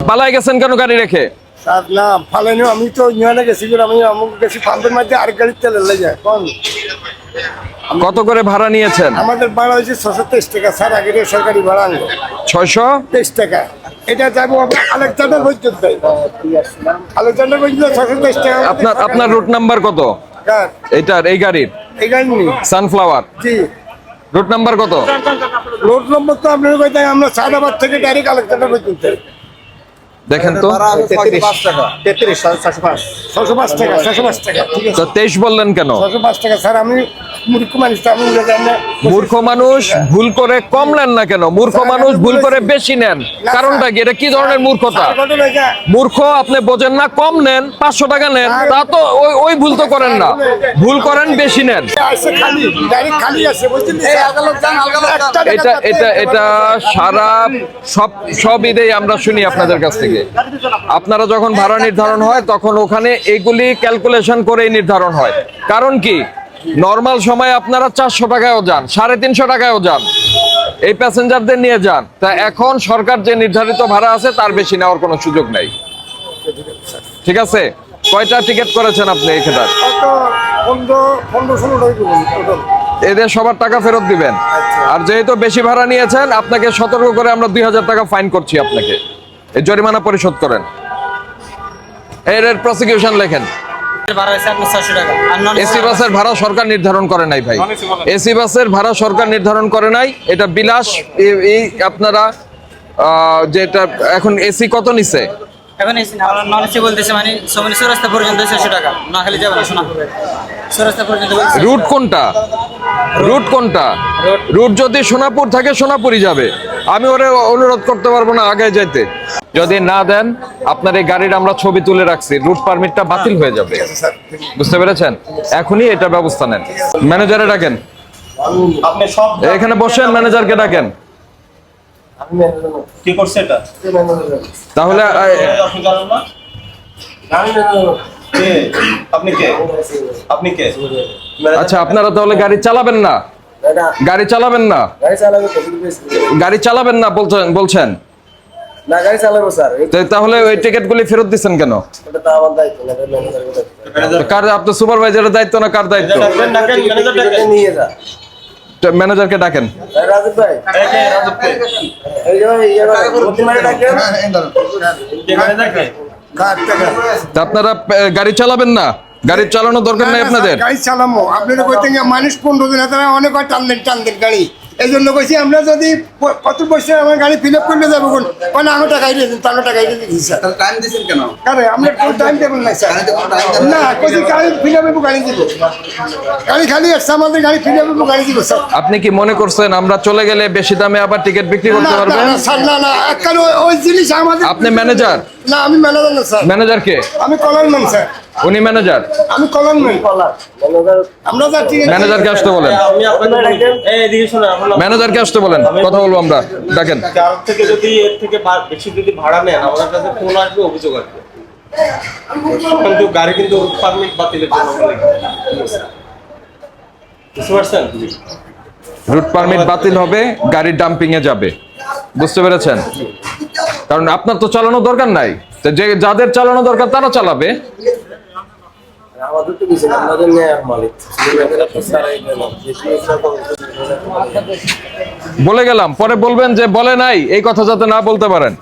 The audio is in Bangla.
পালাই গেছেন কেন গাড়ি রেখে? স্যার না ফালাইনি, আমি তো ইউনিয়নে গেছি, আমি আমাকে গেছি পাম্পের মধ্যে আর গাড়ি তেলে লেগে কোন। কত করে ভাড়া নিয়েছেন? আমাদের ভাড়া হয়েছে 623 টাকা স্যার, আগের সরকারি ভাড়া আনলো 623 টাকা। এটা যাবো আলেকজান্ডার পর্যন্ত, আলেকজান্ডার পর্যন্ত 623 টাকা। আপনার রুট নাম্বার কত? এইটার এই গাড়ির এই গাড়ি সানফ্লাওয়ার জি রুট নাম্বার কত? রোড নম্বর তো আপনার কোথায়, আমরা সাদাবাদ থেকে ডাইরেক্ট আলেকজান্ডার পর্যন্ত দেখেন তো। 605 টাকা 605 টাকা। ঠিক আছে, তো 23 বললেন কেন? 605 টাকা স্যার। আমি মূর্খ মানুষ, আমি মূর্খ মানুষ ভুল করে কম নেন না কেন? মূর্খ মানুষ ভুল করে বেশি নেন, কারণটা কি? এটা কি ধরনের মূর্খতা? মূর্খ আপনি বোঝেন না, কম নেন, 500 টাকা নেন, তা তো ওই ভুল তো করেন না, ভুল করেন বেশি নেন। এটা সারা সব ঈদেই আমরা শুনি আপনাদের কাছ থেকে। আপনারা যখন ভাড়া নির্ধারণ হয় তখন ওখানে এইগুলি ক্যালকুলেশন করেই নির্ধারণ হয়। কারণ কি, নর্মাল সময় আপনারা 400 টাকায়ও যান, 350 টাকায়ও যান, এই প্যাসেঞ্জারদের নিয়ে যান। তা এখন সরকার যে নির্ধারিত ভাড়া আছে তার বেশি নেওয়ার কোনো সুযোগ নাই। ঠিক আছে, কয়টা টিকিট করেছেন আপনি এখানে? এদের সবার টাকা ফেরত দিবেন। আর যেহেতু বেশি ভাড়া নিয়েছেন, আপনাকে সতর্ক করে আমরা 2000 টাকা ফাইন করছি। আপনাকে এই জরিমানা পরিশোধ করেন। এর প্রসিকিউশন লেখেন। এসি বাসের ভাড়া সরকার নির্ধারণ করে নাই ভাই, এসি বাসের ভাড়া সরকার নির্ধারণ করে নাই, এটা বিলাস। এই আপনারা যেটা এখন এসি কত নিছে? এখন এসি না, নন এসি বলতেছে, মানে চৌরাস্তা পর্যন্ত 600 টাকা, না খালি যাবে না শোনা চৌরাস্তা পর্যন্ত। রুট কোনটা? রুট কোনটা? রুট যদি সোনাপুর থাকে সোনাপুরই যাবে। আমি ওরে অনুরোধ করতে পারবো না আগে যাইতে। যদি না দেন, আপনার এই গাড়ির আমরা ছবি তুলে রাখছি, রুট পারমিটটা বাতিল হয়ে যাবে। বুঝতে পেরেছেন? এখনই এটা ব্যবস্থা নেন। ম্যানেজারে ডাকেন, এখানে বসেন, ম্যানেজারকে ডাকেন। কি করছে এটা? তাহলে আপনি কে? আপনি কে? আচ্ছা, আপনারা তাহলে গাড়ি চালাবেন না? গাড়ি চালাবেন না? গাড়ি চালাবেন না বলছেন না, গাড়ি চালাবো স্যার। তাহলে ওই টিকিটগুলি ফেরত দিচ্ছেন কেন? এটা তো আমার দায়িত্ব না, ম্যানেজারের কার? আপনার সুপারভাইজারের দায়িত্ব না কার দায়িত্ব? নিয়ে যা। ম্যানেজারকে ডাকেন। রাজীব ভাই, এই তা আপনারা গাড়ি চালাবেন না? গাড়ি চালানোর দরকার নাই আপনাদের। গাড়ি চালামো আপনারা কইতে মানুষ 15 দিন হাতে অনেক টান দেন গাড়ি। এই জন্য কইছি, আমরা যদি 25 বছর আমার গাড়ি ফিল আপ করলে যাবো কোন আমি টাকাই দিয়ে দিন, তাহলে টাকাই দিয়ে দিন স্যার। টাইম দিছেন কেন? আরে আমরা কোন টাইম দেবেন না স্যার। না, কইছি গাড়ি ফিল আপ গাড়ি দিব, গাড়ি খালি আসছে, আমাদের গাড়ি ফিল আপ গাড়ি দিব স্যার। আপনি কি মনে করছেন আমরা চলে গেলে বেশি দামে আবার টিকিট বিক্রি করতে পারবেন? না স্যার, না না, এককাল ওই জিনিস আমাদের। আপনি ম্যানেজার? না, আমি ম্যানেজার না স্যার। ম্যানেজার কে? আমি কলারম্যান স্যার। উনি ম্যানেজার? আমি কলারম্যান। আমরা যা ঠিক আছে, ম্যানেজারকে আসতে বলেন। আমি আপনাদের এই দিকে শুনে ম্যানেজারকে আসতে বলেন, কথা বলবো আমরা। ডাকেন। যার থেকে যদি এর থেকে বেশি যদি ভাড়া নেন, আমাদের কাছে ফোন আসবে, অভিযোগ আসবে। কিন্তু গাড়ি কিন্তু পারমিট বাতিলের জন্য বুঝতে পারছেন? রুট পারমিট বাতিল হবে, গাড়ি ডাম্পিং এ যাবে। বুঝতে পেরেছেন? কারণ আপনার তো চালানোর দরকার নাই, তো যাদের চালানো দরকার তারা চালাবে। আমাদের তো কিছু না, আমাদের নেয়ার মালিক। বলে গেলাম, পরে বলবেন যে বলে নাই, এই কথা যাতে না বলতে পারেন।